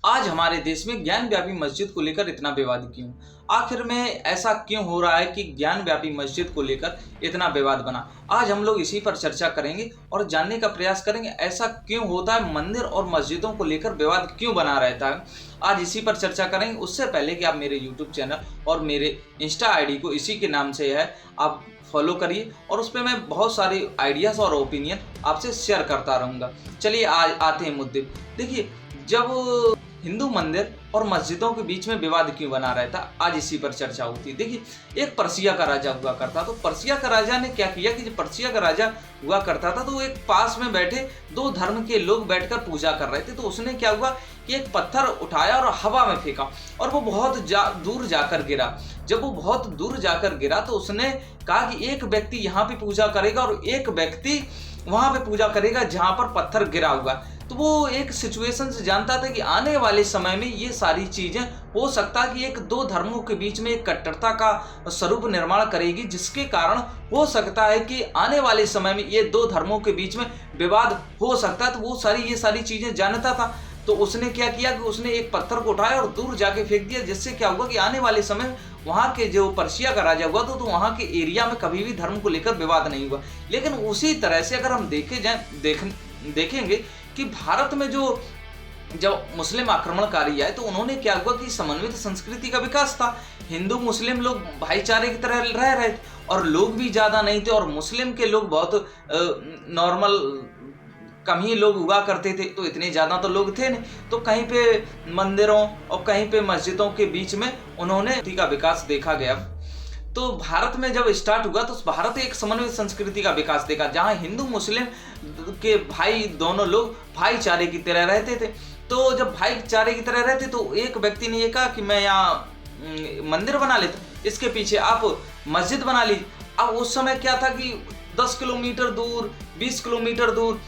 आज हमारे देश में ज्ञान व्यापी मस्जिद को लेकर इतना विवाद क्यों? आखिर में ऐसा क्यों हो रहा है कि ज्ञान व्यापी मस्जिद को लेकर इतना विवाद बना? आज हम लोग इसी पर चर्चा करेंगे और जानने का प्रयास करेंगे ऐसा क्यों होता है, मंदिर और मस्जिदों को लेकर विवाद क्यों बना रहता है। आज इसी पर चर्चा करेंगे। उससे पहले कि आप मेरे यूट्यूब चैनल और मेरे इंस्टा आईडी को इसी के नाम से है आप फॉलो करिए और उस पर मैं बहुत सारे आइडियाज़ और ओपिनियन आपसे शेयर करता रहूँगा। चलिए आज आते हैं मुद्दे। देखिए, जब हिंदू मंदिर और मस्जिदों के बीच में विवाद क्यों बना रहता, आज इसी पर चर्चा होती है। देखिए, एक पर्सिया का राजा हुआ करता, तो पर्सिया का राजा ने क्या किया कि जब पर्सिया का राजा हुआ करता था तो एक पास में बैठे दो धर्म के लोग बैठकर पूजा कर रहे थे। तो उसने क्या हुआ कि एक पत्थर उठाया और हवा में फेंका और वो बहुत दूर जाकर गिरा। जब वो बहुत दूर जाकर गिरा तो उसने कहा कि एक व्यक्ति यहाँ पे पूजा करेगा और एक व्यक्ति वहां पे पूजा करेगा जहां पर पत्थर गिरा हुआ। तो वो एक सिचुएशन से जानता था कि आने वाले समय में ये सारी चीजें हो सकता है कि एक दो धर्मों के बीच में एक कट्टरता का स्वरूप निर्माण करेगी, जिसके कारण हो सकता है कि आने वाले समय में ये दो धर्मों के बीच में विवाद हो सकता है। तो वो ये सारी चीजें जानता था। तो उसने क्या किया कि उसने एक पत्थर को उठाया और दूर जाके फेंक दिया, जिससे क्या हुआ कि आने वाले समय वहां के जो पर्शिया का राजा हुआ तो वहां के एरिया में कभी भी धर्म को लेकर विवाद नहीं हुआ। लेकिन उसी तरह से अगर हम देखेंगे कि भारत में जब मुस्लिम आक्रमणकारी आए तो उन्होंने क्या हुआ कि समन्वित संस्कृति का विकास था। हिंदू मुस्लिम लोग भाईचारे की तरह रह रहे थे और लोग भी ज्यादा नहीं थे और मुस्लिम के लोग बहुत नॉर्मल कम ही लोग हुआ करते थे, तो इतने ज़्यादा तो लोग थे नहीं। तो कहीं पे मंदिरों और कहीं पे मस्जिदों के बीच में उन्होंने का विकास देखा गया। तो भारत में जब स्टार्ट हुआ तो भारत एक समन्वित संस्कृति का विकास देखा, जहाँ हिंदू मुस्लिम के भाई दोनों लोग भाईचारे की तरह रहते थे। तो जब भाईचारे की तरह रहते तो एक व्यक्ति ने ये कहा कि मैं यहाँ मंदिर बना लेता, इसके पीछे आप मस्जिद बना लीजिए। अब उस समय क्या था कि 10 किलोमीटर दूर, 20 किलोमीटर दूर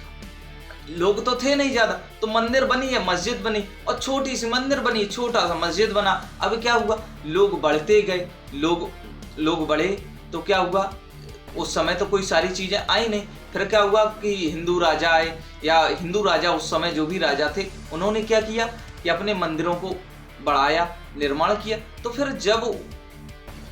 लोग तो थे नहीं ज्यादा, तो मंदिर बनी है, मस्जिद बनी और छोटी सी मंदिर बनी, छोटा सा मस्जिद बना। अब क्या हुआ, लोग बढ़ते गए, लोग बढ़े तो क्या हुआ, उस समय तो कोई सारी चीजें आई नहीं। फिर क्या हुआ कि हिंदू राजा आए, या हिंदू राजा उस समय जो भी राजा थे उन्होंने क्या किया कि अपने मंदिरों को बढ़ाया, निर्माण किया। तो फिर जब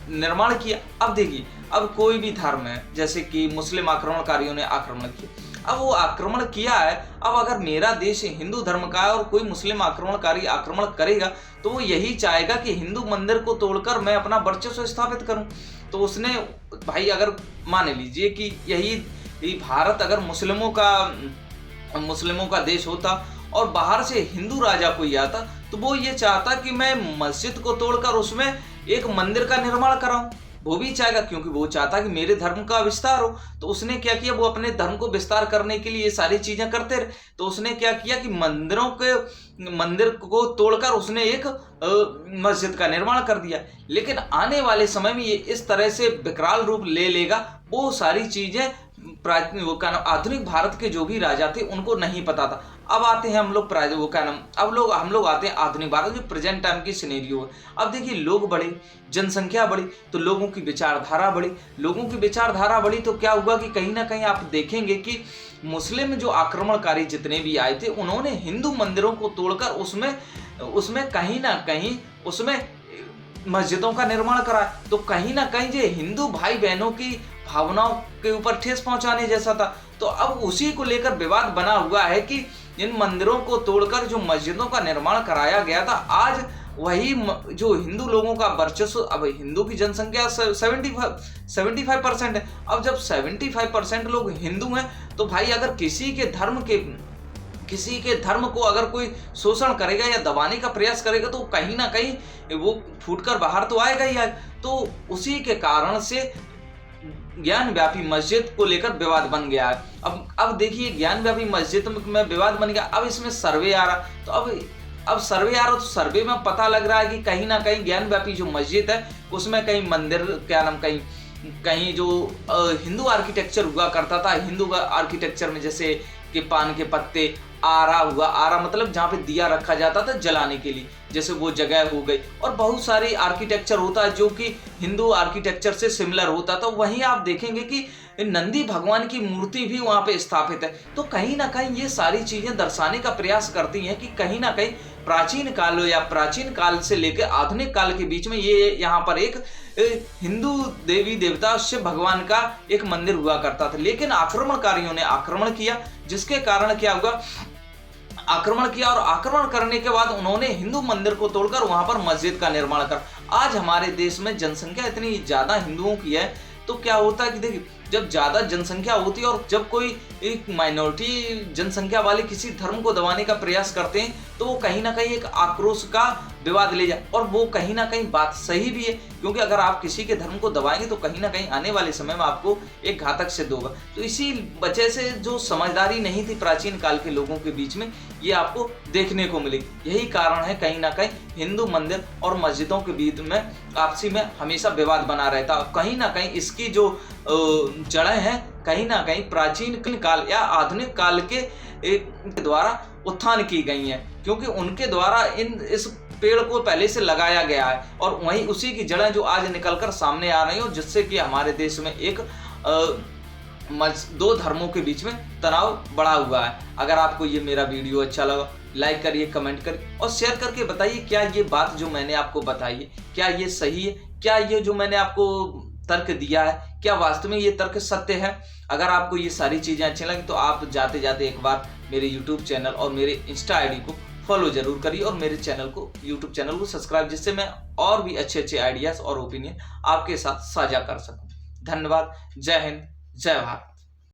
निर्माण किया, अब देखिए, अब कोई भी धर्म है, जैसे कि मुस्लिम आक्रमणकारियों ने आक्रमण किया, अब वो आक्रमण किया है। अब अगर मेरा देश हिंदू धर्म का है और कोई मुस्लिम आक्रमणकारी आक्रमण करेगा तो वो यही चाहेगा कि हिंदू मंदिर को तोड़कर मैं अपना वर्चस्व स्थापित करूं। तो उसने भाई, अगर मान लीजिए कि यही भारत अगर मुस्लिमों का देश होता और बाहर से हिंदू राजा कोई आता तो वो ये चाहता कि मैं मस्जिद को तोड़कर उसमें एक मंदिर का निर्माण कराऊं। वो भी चाहेगा क्योंकि वो चाहता कि मेरे धर्म का विस्तार हो। तो उसने क्या किया, वो अपने धर्म को विस्तार करने के लिए ये सारी चीजें करते रहे। तो उसने क्या किया कि मंदिर को तोड़कर उसने एक मस्जिद का निर्माण कर दिया। लेकिन आने वाले समय में ये इस तरह से विकराल रूप ले लेगा, वो सारी चीजें आधुनिक भारत के जो भी राजा थे उनको नहीं पता था। अब आते हैं हम लोग हम लोग आते हैं आधुनिक भारत जो प्रेजेंट टाइम की सिनेरियो है। अब देखिए, लोग बढ़े, जनसंख्या बढ़ी तो लोगों की विचारधारा बढ़ी तो क्या हुआ कि कहीं ना कहीं आप देखेंगे कि मुस्लिम जो आक्रमणकारी जितने भी आए थे उन्होंने हिंदू मंदिरों को तोड़कर उसमें कहीं ना कहीं उसमें मस्जिदों का निर्माण करा। तो कहीं ना कहीं जो हिंदू भाई बहनों की भावनाओं के ऊपर ठेस पहुंचाने जैसा था। तो अब उसी को लेकर विवाद बना हुआ है कि इन मंदिरोरों को तोड़कर जो मस्जिदों का निर्माण कराया गया था, आज वही जो हिंदू लोगों का वर्चस्व, अब हिंदू की जनसंख्या 75% है। अब जब 75% लोग हिंदू हैं तो भाई, अगर किसी के धर्म को अगर कोई शोषण करेगा या दबाने का प्रयास करेगा तो कहीं ना कहीं वो फूटकर बाहर तो आएगा ही आएगा। तो उसी के कारण से ज्ञान व्यापी मस्जिद को लेकर विवाद बन गया है। अब देखिए, ज्ञान व्यापी मस्जिद में विवाद बन गया। अब इसमें सर्वे आ रहा, तो अब सर्वे आ रहा, तो सर्वे में पता लग रहा है कि कहीं ना कहीं ज्ञान व्यापी जो मस्जिद है उसमें कहीं मंदिर कहीं जो हिंदू आर्किटेक्चर हुआ करता था, हिंदू आर्किटेक्चर में जैसे कि पान के पत्ते, आरा हुआ, आरा मतलब जहाँ पे दिया रखा जाता था जलाने के लिए, जैसे वो जगह हो गई। और बहुत सारी आर्किटेक्चर होता है जो कि हिंदू आर्किटेक्चर से सिमिलर होता था। वहीं आप देखेंगे कि नंदी भगवान की मूर्ति भी वहाँ पे स्थापित है। तो कहीं ना कहीं ये सारी चीजें दर्शाने का प्रयास करती हैं कि कहीं ना कहीं प्राचीन काल या प्राचीन काल से लेकर आधुनिक काल के बीच में ये यहाँ पर एक हिंदू देवी देवता शिव भगवान का एक मंदिर हुआ करता था। लेकिन आक्रमणकारियों ने आक्रमण किया, जिसके कारण क्या हुआ, आक्रमण किया, और आक्रमण करने के बाद उन्होंने हिंदू मंदिर को तोड़कर वहां पर मस्जिद का निर्माण कर। आज हमारे देश में जनसंख्या इतनी ज्यादा हिंदुओं की है, तो क्या होता है कि देखिए, जब ज्यादा जनसंख्या होती है और जब कोई एक माइनॉरिटी जनसंख्या वाले किसी धर्म को दबाने का प्रयास करते हैं, तो वो कहीं ना कहीं एक आक्रोश का विवाद ले जाए। और वो कहीं ना कहीं बात सही भी है, क्योंकि अगर आप किसी के धर्म को दबाएंगे तो कहीं ना कहीं आने वाले समय में आपको एक घातक सिद्ध होगा। तो इसी वजह से जो समझदारी नहीं थी प्राचीन काल के लोगों के बीच में, ये आपको देखने को मिलेगी। यही कारण है कहीं ना कहीं हिंदू मंदिर और मस्जिदों के बीच में आपसी में हमेशा विवाद बना रहता। कहीं ना कहीं इसकी जो जड़ें हैं कहीं ना कहीं प्राचीन काल या आधुनिक काल के द्वारा उत्थान की गई हैं, क्योंकि उनके द्वारा इस पेड़ को पहले से लगाया गया है, और वहीं उसी की जड़ें जो आज निकलकर सामने आ रही हो, जिससे कि हमारे देश में एक दो धर्मों के बीच में तनाव बढ़ा हुआ है। अगर आपको ये मेरा वीडियो अच्छा लगा, लाइक करिए, कमेंट करिए और शेयर करके बताइए क्या ये बात जो मैंने आपको बताई है क्या ये सही है, क्या ये जो मैंने आपको तर्क दिया है क्या वास्तव में ये तर्क सत्य है। अगर आपको ये सारी चीजें अच्छी लगी तो आप जाते जाते एक बार मेरे YouTube चैनल और मेरे इंस्टा आईडी को फॉलो जरूर करिए, और मेरे चैनल को YouTube चैनल को सब्सक्राइब, जिससे मैं और भी अच्छे अच्छे आइडियाज और ओपिनियन आपके साथ साझा कर सकूं। धन्यवाद। जय हिंद, जय भारत।